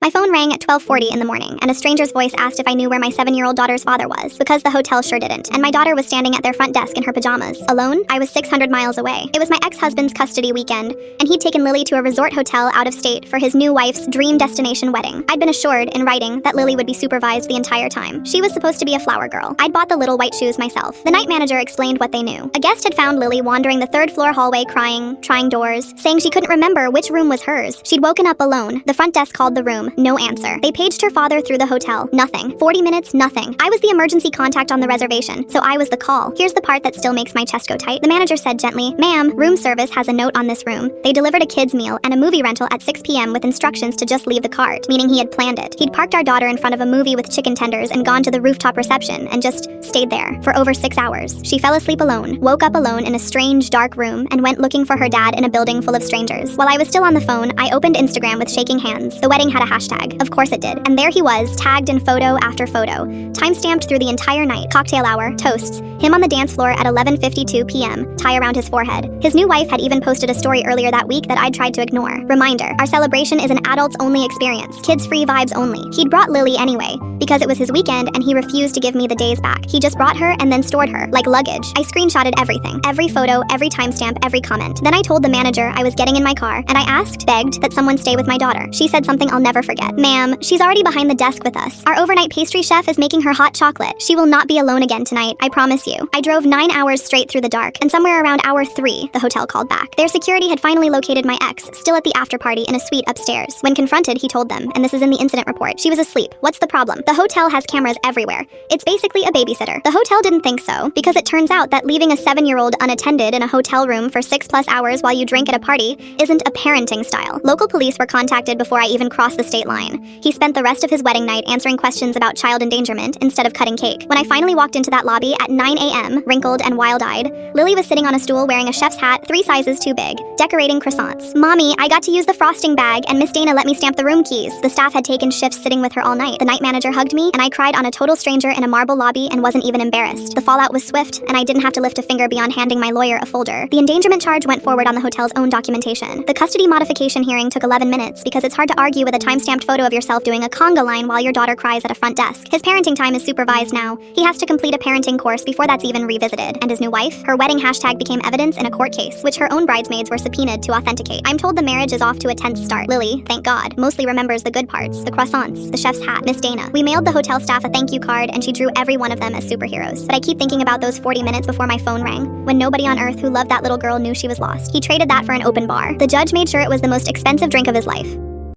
My phone rang at 12:40 in the morning, and a stranger's voice asked if I knew where my 7-year-old daughter's father was, because the hotel sure didn't, and my daughter was standing at their front desk in her pajamas. Alone? I was 600 miles away. It was my ex-husband's custody weekend, and he'd taken Lily to a resort hotel out of state for his new wife's dream destination wedding. I'd been assured, in writing, that Lily would be supervised the entire time. She was supposed to be a flower girl. I'd bought the little white shoes myself. The night manager explained what they knew. A guest had found Lily wandering the third-floor hallway crying, trying doors, saying she couldn't remember which room was hers. She'd woken up alone. The front desk called the room. No answer. They paged her father through the hotel. Nothing. 40 minutes, nothing. I was the emergency contact on the reservation, so I was the call. Here's the part that still makes my chest go tight. The manager said gently, "Ma'am, room service has a note on this room. They delivered a kid's meal and a movie rental at 6 p.m. with instructions to just leave the cart," meaning he had planned it. He'd parked our daughter in front of a movie with chicken tenders and gone to the rooftop reception and just stayed there for over 6 hours. She fell asleep alone, woke up alone in a strange, dark room, and went looking for her dad in a building full of strangers. While I was still on the phone, I opened Instagram with shaking hands. The wedding had a hashtag. Of course it did. And there he was, tagged in photo after photo, time-stamped through the entire night. Cocktail hour, toasts, him on the dance floor at 11:52 p.m., tie around his forehead. His new wife had even posted a story earlier that week that I'd tried to ignore. Reminder, our celebration is an adults-only experience, kids-free vibes only. He'd brought Lily anyway, because it was his weekend and he refused to give me the days back. He just brought her and then stored her, like luggage. I screenshotted everything, every photo, every timestamp, every comment. Then I told the manager I was getting in my car, and I begged that someone stay with my daughter. She said something I'll never forget. "Ma'am, she's already behind the desk with us. Our overnight pastry chef is making her hot chocolate. She will not be alone again tonight, I promise you." I drove 9 hours straight through the dark, and somewhere around hour 3, the hotel called back. Their security had finally located my ex, still at the after party in a suite upstairs. When confronted, he told them, and this is in the incident report, she was asleep. What's the problem? The hotel has cameras everywhere. It's basically a babysitter. The hotel didn't think so, because it turns out that leaving a 7-year-old unattended in a hotel room for 6+ hours while you drink at a party isn't a parenting style. Local police were contacted before I even crossed the state line. He spent the rest of his wedding night answering questions about child endangerment instead of cutting cake. When I finally walked into that lobby at 9 a.m., wrinkled and wild-eyed, Lily was sitting on a stool wearing a chef's hat 3 sizes too big, decorating croissants. "Mommy, I got to use the frosting bag, and Miss Dana let me stamp the room keys." The staff had taken shifts sitting with her all night. The night manager hugged me, and I cried on a total stranger in a marble lobby and wasn't even embarrassed. The fallout was swift, and I didn't have to lift a finger beyond handing my lawyer a folder. The endangerment charge went forward on the hotel's own documentation. The custody modification hearing took 11 minutes because it's hard to argue with a time-stamped photo of yourself doing a conga line while your daughter cries at a front desk. His parenting time is supervised now. He has to complete a parenting course before that's even revisited. And his new wife? Her wedding hashtag became evidence in a court case, which her own bridesmaids were subpoenaed to authenticate. I'm told the marriage is off to a tense start. Lily, thank God, mostly remembers the good parts, the croissants, the chef's hat, Miss Dana. We mailed the hotel staff a thank you card, and she drew every one of them as superheroes. But I keep thinking about those 40 minutes before my phone rang, when nobody on earth who loved that little girl knew she was lost. He traded that for an open bar. The judge made sure it was the most expensive drink of his life.